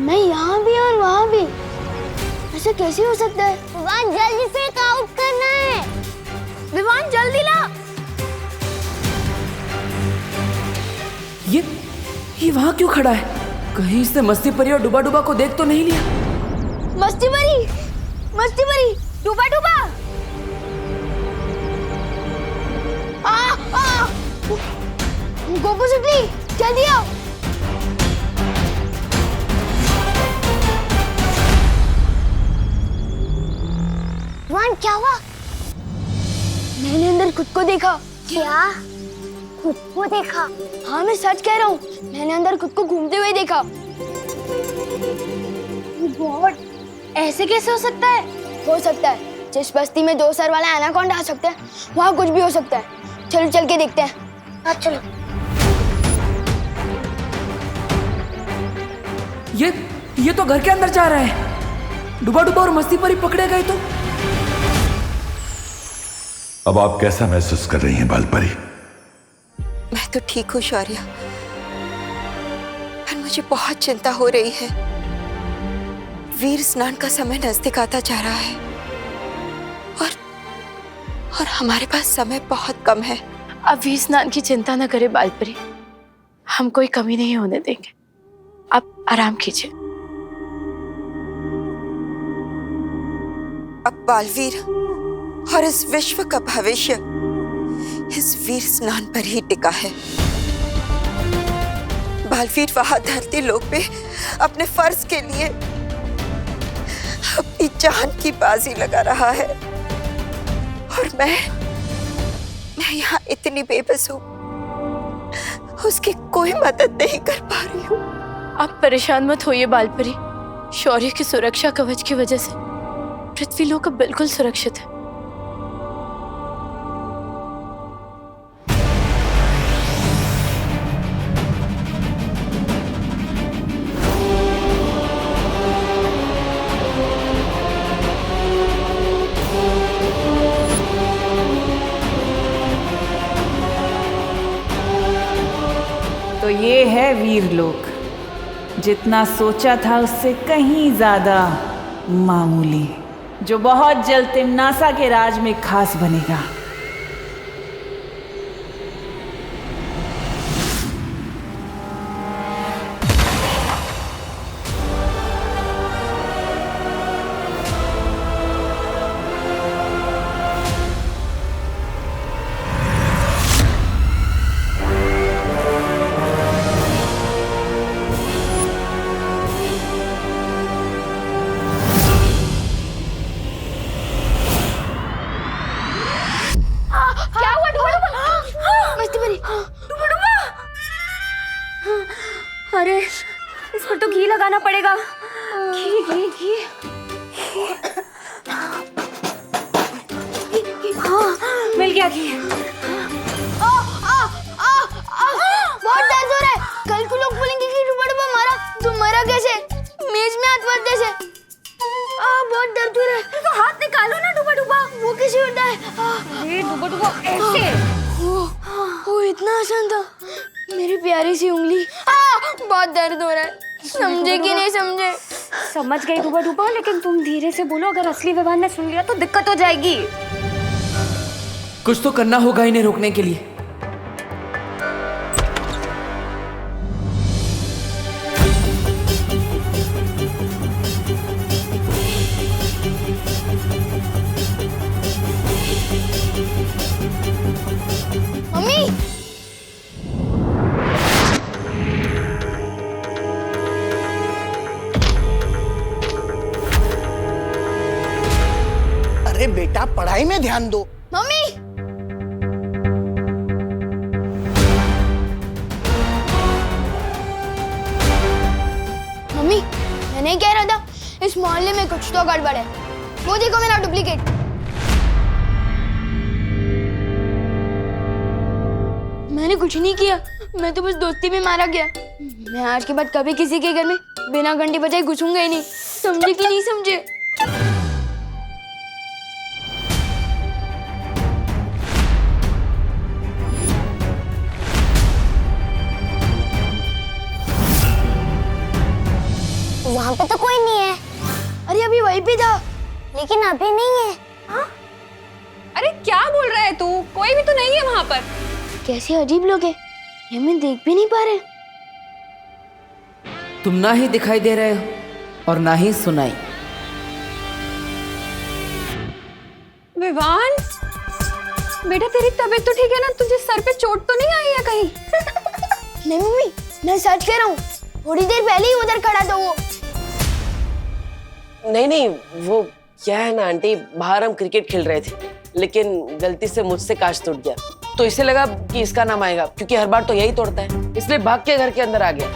मैं यहाँ भी और वहाँ भी, ऐसा कैसे हो सकता है? विवान जल्दी से आउट करना है। विवान जल्दी ला। ये वहाँ क्यों खड़ा है? कहीं इसने मस्ती परी और डुबा डुबा को देख तो नहीं लिया? मस्ती परी, डूबा डूबा। गोपू सुटली, जल्दी आओ। विवान क्या हुआ? मैंने अंदर खुद को देखा। क्या? खुद को देखा? हाँ मैं सच कह रहा हूँ, मैंने अंदर खुद को घूमते हुए देखा। गॉड, ऐसे कैसे हो सकता है? हो सकता है जिस बस्ती में 2 सर वाला एनाकोंडा आ सकता है, वहाँ कुछ भी हो सकता है। चलो चल के देखते हैं। हाँ चलो। ये तो घर के अंदर जा रहा है। डुबा डुबा और मस्ती परी पकड़े गए तो? अब आप कैसा महसूस कर रही हैं बालपरी? मैं तो ठीक हूँ शौर्य, पर मुझे बहुत चिंता हो रही है। वीर स्नान का समय नजदीक आता जा रहा है और हमारे पास समय बहुत कम है। अब वीर स्नान की चिंता न करे बालपरी, हम कोई कमी नहीं होने देंगे। आप आराम कीजिए। अब बालवीर और इस विश्व का भविष्य इस वीर स्नान पर ही टिका है। बालवीर वहां धरती लोक पे अपने फर्ज के लिए अपनी जान की बाजी लगा रहा है और मैं यहाँ इतनी बेबस हूँ, उसकी कोई मदद नहीं कर पा रही हूँ। आप परेशान मत होइए बालपरी, शौर्य की सुरक्षा कवच की वजह से पृथ्वी लोक अब बिल्कुल सुरक्षित है। तो ये है वीरलोक, जितना सोचा था उससे कहीं ज्यादा मामूली, जो बहुत जल्द तिमनासा के राज में खास बनेगा। अरे इस पर तो घी लगाना पड़ेगा। घी घी घी। हाँ मिल गया घी। बहुत दर्द हो रहा है। कल को लोग बोलेंगे कि डुबा डुबा मारा। तुम मरा कैसे? मेज में हाथ मारते से। बहुत दर्द हो रहा है। तो हाथ निकालो ना डुबा डुबा। वो कैसे होता है? अरे डुबा डुबा ऐसे। वो इतना आसान था। मेरी प्यारी सी उंगली। बहुत दर्द हो रहा है। समझे कि नहीं समझे? समझ गई डुबा डुबा, लेकिन तुम धीरे से बोलो, अगर असली विवान ने सुन लिया तो दिक्कत हो जाएगी। कुछ तो करना होगा इन्हें रोकने के लिए। मम्मी, अरे बेटा पढ़ाई में ध्यान दो। मम्मी, मम्मी, मैं नहीं कह रहा था इस मोहल्ले में कुछ तो गड़बड़ है। वो देखो मेरा डुप्लीकेट। मैंने कुछ नहीं किया, मैं तो बस दोस्ती में मारा गया। मैं आज के बाद कभी किसी के घर में बिना घंटी बजाए घुसूंगा ही नहीं। समझे कि नहीं समझे? वहाँ पे तो कोई नहीं है। अरे अभी वहीं पे था, लेकिन अभी नहीं है। हाँ? अरे क्या बोल रहा है तू? कोई भी तो नहीं है वहाँ पर। कैसे अजीब लोग हैं, ये हमें देख भी नहीं पा रहे। तुम ना ही दिखाई दे रहे हो और ना ही सुनाई। विवान, बेटा तेरी तबीयत तो ठीक है ना? तुझे सर पे चोट तो नहीं आई है कहीं? नहीं मम्मी, मैं सच कह रहा हूँ, थोड़ी देर पहले ही उधर खड़ा था वो। नहीं, वो क्या है ना आंटी, बाहर हम क्रिकेट खेल रहे थे, लेकिन गलती से मुझसे कांच टूट गया, तो इसे लगा कि इसका नाम आएगा, क्योंकि हर बार तो यही तोड़ता है, इसलिए भाग के घर के अंदर आ गया।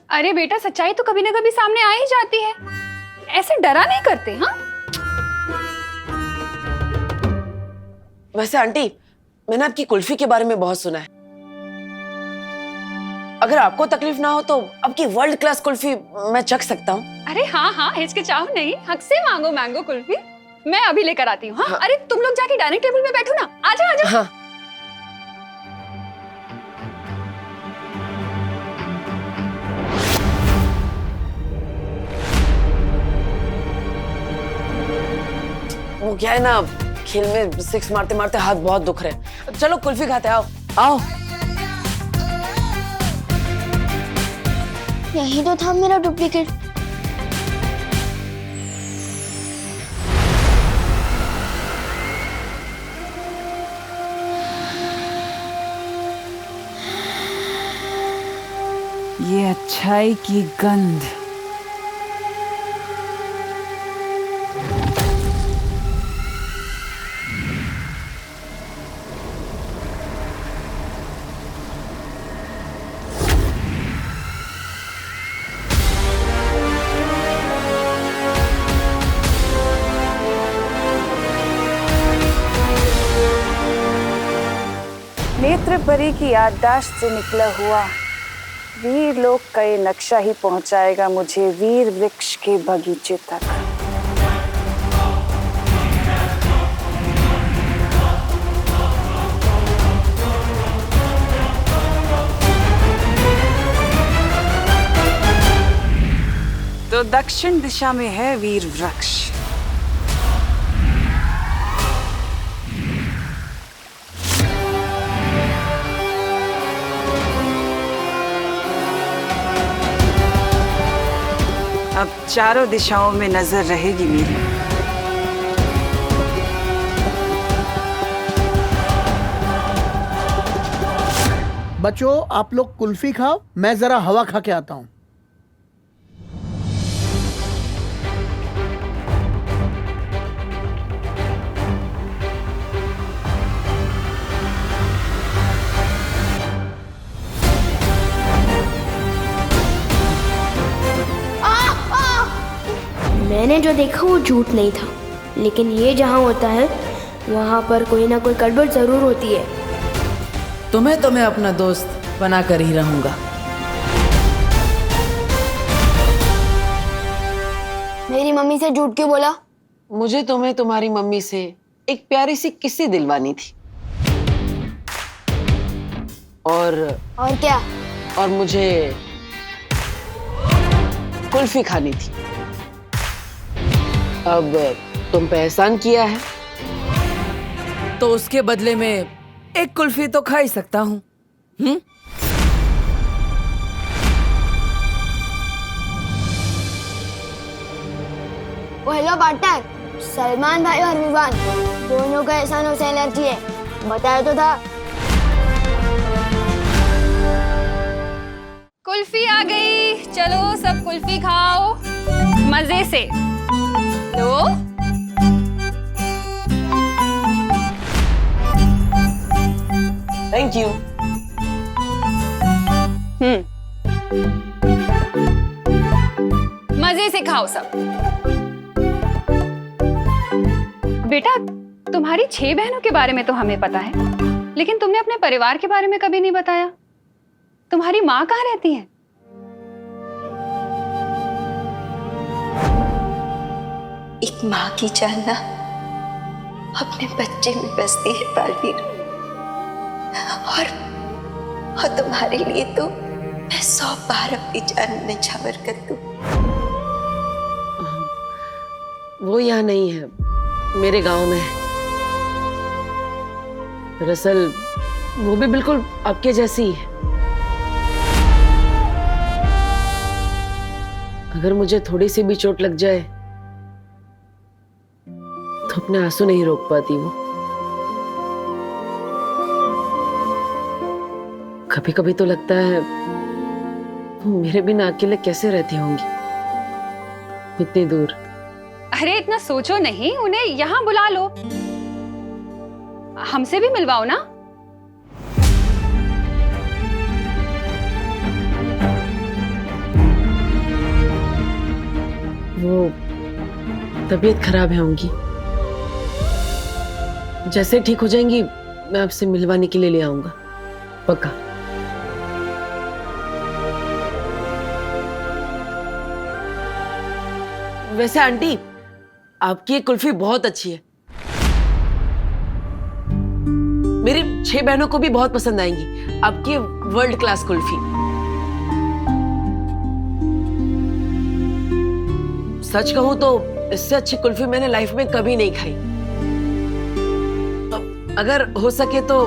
अरे बेटा, सच्चाई तो कभी ना कभी सामने आ ही जाती है, ऐसे डरा नहीं करते। हाँ, वैसे आंटी, मैंने आपकी कुल्फी के बारे में बहुत सुना है। अगर आपको तकलीफ ना हो तो आपकी वर्ल्ड क्लास कुल्फी मैं चख सकता हूँ। अरे हाँ, हिचकिचाओ नहीं, हक से मांगो मैंगो कुल्फी, मैं अभी लेकर आती हूँ। हाँ? अरे तुम लोग जाके डाइनिंग टेबल पे बैठो ना, आजा आजा। हाँ। वो क्या है ना, खेल में सिक्स मारते मारते हाथ बहुत दुख रहे। चलो कुल्फी खाते, आओ आओ। यही तो था मेरा डुप्लीकेट। ये अच्छाई की गंध। नेत्र परी की याददाश्त से निकला हुआ वीर लोक का ये नक्शा ही पहुंचाएगा मुझे वीर वृक्ष के बगीचे तक। तो दक्षिण दिशा में है वीर वृक्ष। अब चारों दिशाओं में नजर रहेगी मेरी। बच्चों, आप लोग कुल्फी खाओ, मैं जरा हवा खा के आता हूँ। मैंने जो देखा वो झूठ नहीं था, लेकिन ये जहाँ होता है वहाँ पर कोई ना कोई गड़बड़ जरूर होती है। तुम्हें तो मैं अपना दोस्त बना कर ही रहूंगा। मेरी मम्मी से झूठ क्यों बोला? मुझे तुम्हें तुम्हारी मम्मी से एक प्यारी सी किस्सी दिलवानी थी। और क्या? और मुझे कुल्फी खानी थी। अब तुम पे एहसान किया है, तो उसके बदले में एक कुल्फी तो खा ही सकता हूँ। हेलो पार्टनर, सलमान भाई और विवान दोनों का एहसानों से एलर्जी है, बताया तो था। कुल्फी आ गई, चलो सब कुल्फी खाओ मजे से। लो, थैंक यू। मजे से खाओ सब। बेटा, तुम्हारी 6 बहनों के बारे में तो हमें पता है, लेकिन तुमने अपने परिवार के बारे में कभी नहीं बताया। तुम्हारी माँ कहाँ रहती है? एक माँ की जान ना अपने बच्चे में बसती है बालवीर, और तुम्हारे लिए तो मैं 100 बार अपनी जान निछावर कर दूं। वो यहाँ नहीं है, मेरे गांव में है। दरअसल वो भी बिल्कुल आपके जैसी ही है। अगर मुझे थोड़ी सी भी चोट लग जाए तो अपने आंसू नहीं रोक पाती वो। कभी कभी तो लगता है वो मेरे बिना अकेले कैसे रहती होंगी इतनी दूर। अरे इतना सोचो नहीं, उन्हें यहाँ बुला लो, हमसे भी मिलवाओ ना। वो तबीयत खराब है उनकी, जैसे ठीक हो जाएंगी मैं आपसे मिलवाने के लिए ले आऊंगा, पक्का। वैसे आंटी, आपकी ये कुल्फी बहुत अच्छी है, मेरी 6 बहनों को भी बहुत पसंद आएंगी आपकी वर्ल्ड क्लास कुल्फी। सच कहूं तो इससे अच्छी कुल्फी मैंने लाइफ में कभी नहीं खाई। अगर हो सके तो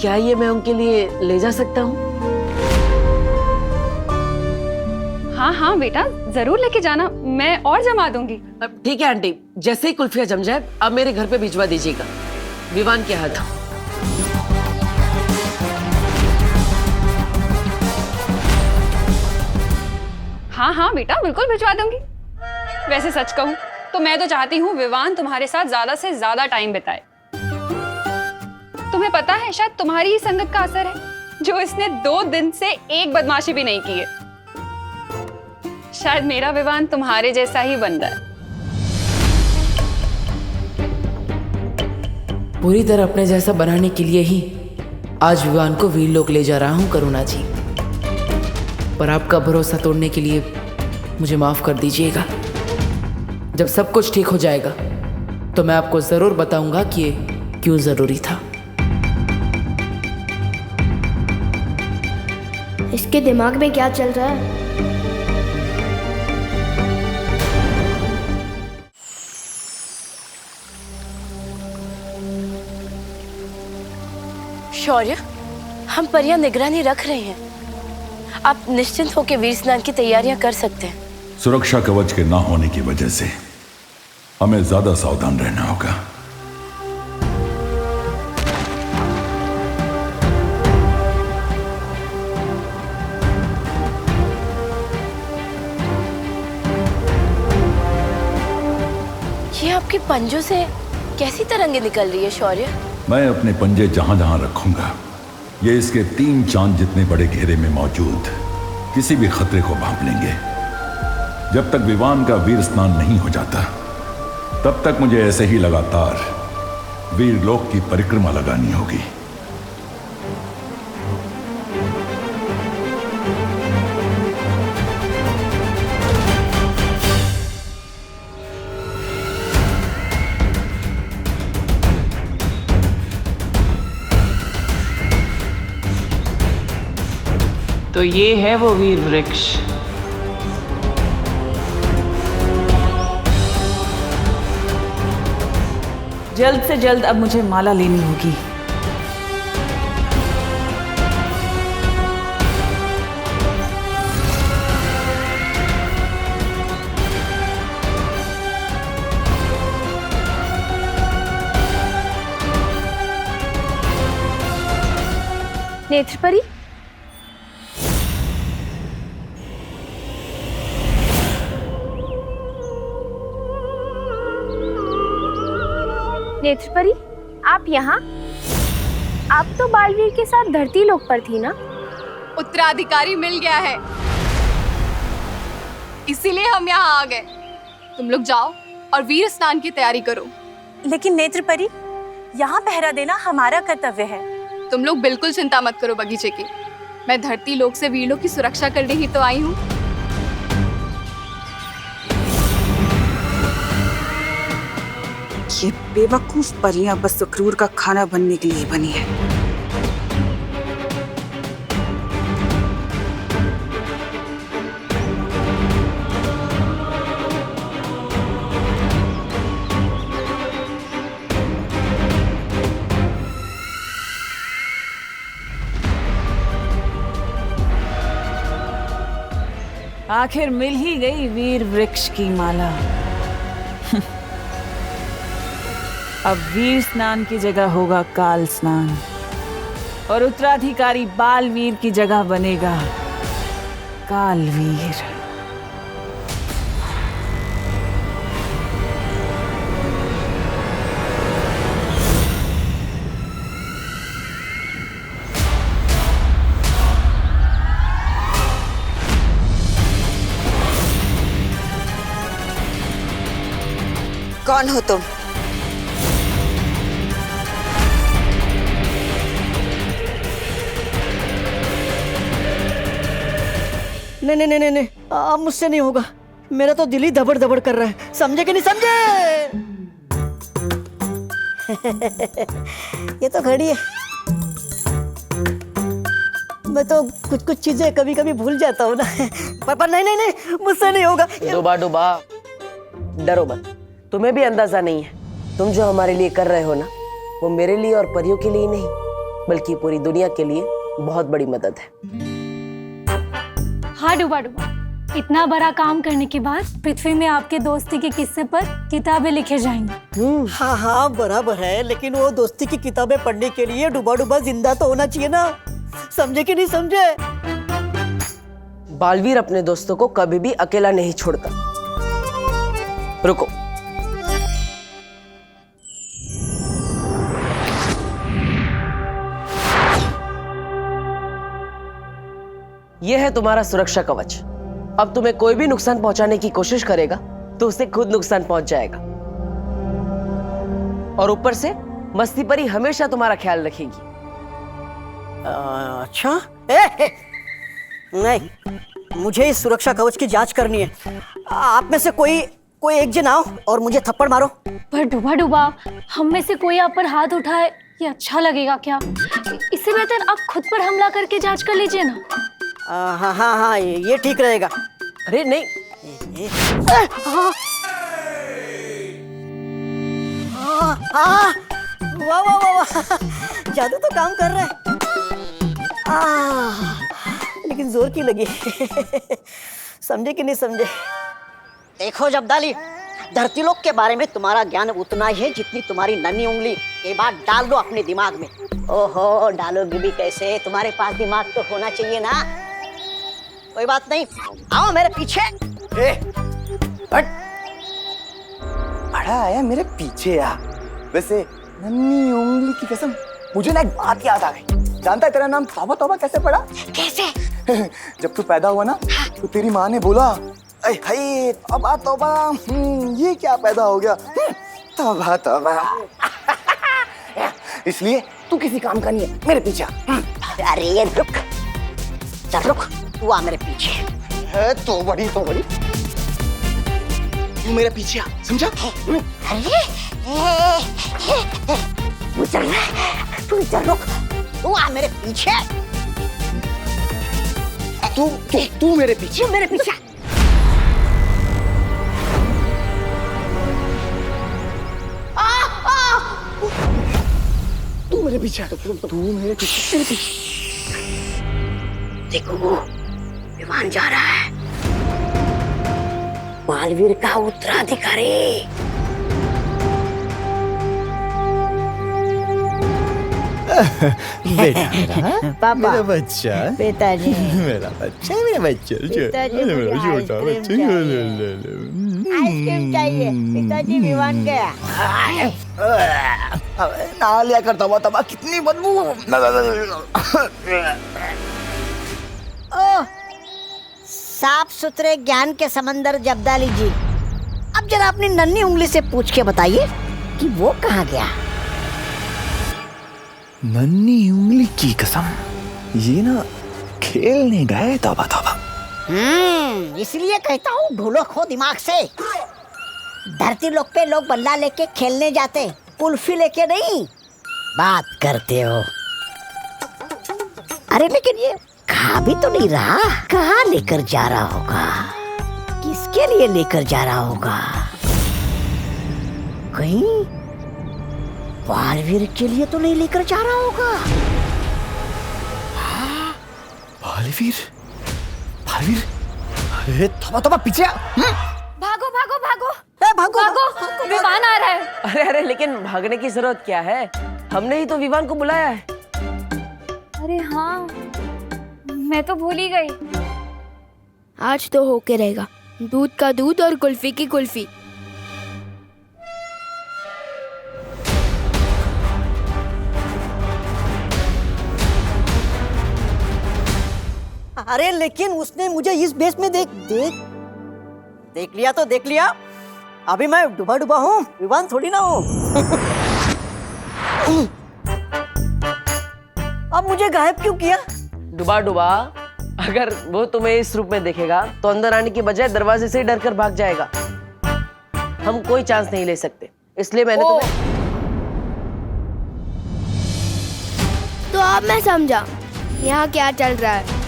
क्या ये मैं उनके लिए ले जा सकता हूँ? हाँ हाँ बेटा, जरूर लेके जाना, मैं और जमा दूंगी। ठीक है आंटी, जैसे ही कुल्फिया जम जाए अब मेरे घर पे भिजवा दीजिएगा, विवान के हाथ। हाँ हाँ बेटा, बिल्कुल भिजवा दूंगी। वैसे सच कहूं तो मैं तो चाहती हूँ विवान तुम्हारे साथ ज्यादा से ज्यादा टाइम बिताए। तुम्हें पता है, शायद तुम्हारी ही संगत का असर है जो इसने 2 दिन से एक बदमाशी भी नहीं की है। शायद मेरा विवान तुम्हारे जैसा ही बन रहा है। पूरी तरह अपने जैसा बनाने के लिए ही आज विवान को वीरलोक ले जा रहा हूँ करुणा जी। पर आपका भरोसा तोड़ने के लिए मुझे माफ कर दीजिएगा। जब सब कुछ ठीक हो जाएगा तो मैं आपको जरूर बताऊंगा कि ये क्यों जरूरी था। इसके दिमाग में क्या चल रहा है? शौर्य, हम पर यहाँ निगरानी रख रहे हैं, आप निश्चिंत होकर वीर स्नान की तैयारियां कर सकते हैं। सुरक्षा कवच के ना होने की वजह से हमें ज्यादा सावधान रहना होगा। ये आपके पंजों से कैसी तरंगे निकल रही है शौर्य? मैं अपने पंजे जहां जहां रखूंगा, ये इसके 3 चांद जितने बड़े घेरे में मौजूद किसी भी खतरे को भांप लेंगे। जब तक विवान का वीर स्नान नहीं हो जाता तब तक मुझे ऐसे ही लगातार वीरलोक की परिक्रमा लगानी होगी। तो ये है वो वीर वृक्ष। जल्द से जल्द अब मुझे माला लेनी होगी। नेत्रपरी, नेत्रपरी, आप यहाँ? आप तो बालवीर के साथ धरती लोक पर थी ना? उत्तराधिकारी मिल गया है, इसीलिए हम यहाँ आ गए। तुम लोग जाओ और वीर स्नान की तैयारी करो। लेकिन नेत्रपरी, यहाँ पहरा देना हमारा कर्तव्य है। तुम लोग बिल्कुल चिंता मत करो बगीचे की, मैं धरती लोक से वीरलोक की सुरक्षा करने ही तो आई हूँ। ये बेवकूफ परियां बस सुक्रूर का खाना बनने के लिए बनी है। आखिर मिल ही गई वीर वृक्ष की माला। अब वीर स्नान की जगह होगा काल स्नान और उत्तराधिकारी बालवीर की जगह बनेगा कालवीर। कौन हो तुम? नहीं नहीं नहीं नहीं, अब मुझसे नहीं होगा। मेरा तो दिल ही धबड़ धबड़ कर रहा है। समझे कि नहीं समझे? ये तो खड़ी है। मैं तो कुछ कुछ चीजें कभी कभी भूल जाता हूँ ना। पर नहीं नहीं नहीं, मुझसे नहीं होगा। डूबा डूबा, डरो मत। तुम्हें भी अंदाजा नहीं है, तुम जो हमारे लिए कर रहे हो ना, वो मेरे लिए और परियों के लिए नहीं, बल्कि पूरी दुनिया के लिए बहुत बड़ी मदद है। हाँ डूबा डूबा, इतना बड़ा काम करने के बाद पृथ्वी में आपके दोस्ती के किस्से पर किताबें लिखे जाएंगी। हाँ हाँ बराबर है, लेकिन वो दोस्ती की किताबें पढ़ने के लिए डूबा डूबा जिंदा तो होना चाहिए ना। समझे कि नहीं समझे? बालवीर अपने दोस्तों को कभी भी अकेला नहीं छोड़ता। रुको, यह है तुम्हारा सुरक्षा कवच। अब तुम्हें कोई भी नुकसान पहुंचाने की कोशिश करेगा तो उसे खुद नुकसान पहुंच जाएगा। और ऊपर से मस्ती परी हमेशा तुम्हारा ख्याल रखेगी। अच्छा नहीं, मुझे इस सुरक्षा कवच की जांच करनी है। आप में से कोई एक जन आओ और मुझे थप्पड़ मारो। पर डूबा डूबा, हम में से कोई आप पर हाथ उठाए, ये अच्छा लगेगा क्या? इससे बेहतर आप खुद पर हमला करके जांच कर लीजिए ना। हाँ हाँ हाँ, ये ठीक रहेगा। अरे नहीं, वाह वाह वाह वाह, जादू तो काम कर रहा है। लेकिन जोर की लगी। समझे कि नहीं समझे? देखो जब्दाली, धरती लोक के बारे में तुम्हारा ज्ञान उतना ही है जितनी तुम्हारी नन्ही उंगली। ये बात डाल दो अपने दिमाग में। ओहो, डालोगी भी कैसे? तुम्हारे पास दिमाग तो होना चाहिए ना। कोई बात नहीं, आओ मेरे पीछे। बड़ा आया मेरे पीछे यार। वैसे नन्ही उंगली की कसम, मुझे ना एक बात याद आ गई। जानता है तेरा नाम तौबा तौबा कैसे पड़ा? कैसे? जब तू पैदा हुआ ना, तो तेरी माँ ने बोला, अरे हाय तौबा तौबा, ये क्या पैदा हो गया? तौबा तौबा। इसलिए तू किसी काम का नहीं है, मेरे पीछे। अरे रुक, चल रुक, तू आ मेरे पीछे। है तो बड़ी तू मेरे पीछे आ, समझा? तू चल रुक, तू आ मेरे पीछे। तू मेरे पीछे। मेरे पीछे। तू मेरे पीछे। तू मेरे पीछे। देखो, विमान जा रहा है। बालवीर का उत्तराधिकारी। बेटा, पापा, मेरा बच्चा, पिताजी, मेरा बच्चा, मेरा बच्चा, पिताजी, मुझे मेरा छोटा आइसक्रीम बच्चा। चाहिए। आइसक्रीम चाहिए। पिताजी विमान गया। ना लिया कर तौबा तौबा, कितनी बदबू। ओह, साफ सुथरे ज्ञान के समंदर जब्दाली जी, अब जरा अपनी नन्ही उंगली से पूछ के बताइए कि वो कहाँ गया? नन्ही उंगली की कसम, ये ना खेलने गए तौबा तौबा। इसलिए कहता हूँ ढोलो खो दिमाग से। धरती लोक पे लोग बल्ला लेके खेलने जाते, कुल्फी लेके नहीं। बात करते हो। अरे लेकिन ये खा भी तो नहीं रहा। कहाँ लेकर जा रहा होगा? किसके लिए लेकर जा रहा होगा? कहीं बालवीर के लिए तो नहीं लेकर जा रहा होगा? बालवीर, बालवीर, तोबा तोबा पीछे आ। भागो भागो भागो भागो भागो, विवान आ रहा है। अरे अरे, लेकिन भागने की जरूरत क्या है? हमने ही तो विवान को बुलाया है। अरे हाँ, मैं तो भूल ही गई। आज तो होके रहेगा, दूध का दूध और कुल्फी की कुल्फी। अरे लेकिन उसने मुझे इस बेस में देख लिया तो देख लिया। अभी मैं डूबा डूबा हूँ, विवान थोड़ी ना हूँ। अब मुझे गायब क्यों किया? डुबा डुबा, अगर वो तुम्हें इस रूप में देखेगा तो अंदर आने की बजाय दरवाजे से ही डर कर भाग जाएगा। हम कोई चांस नहीं ले सकते, इसलिए मैंने तुम्हें। तो अब मैं समझा यहाँ क्या चल रहा है।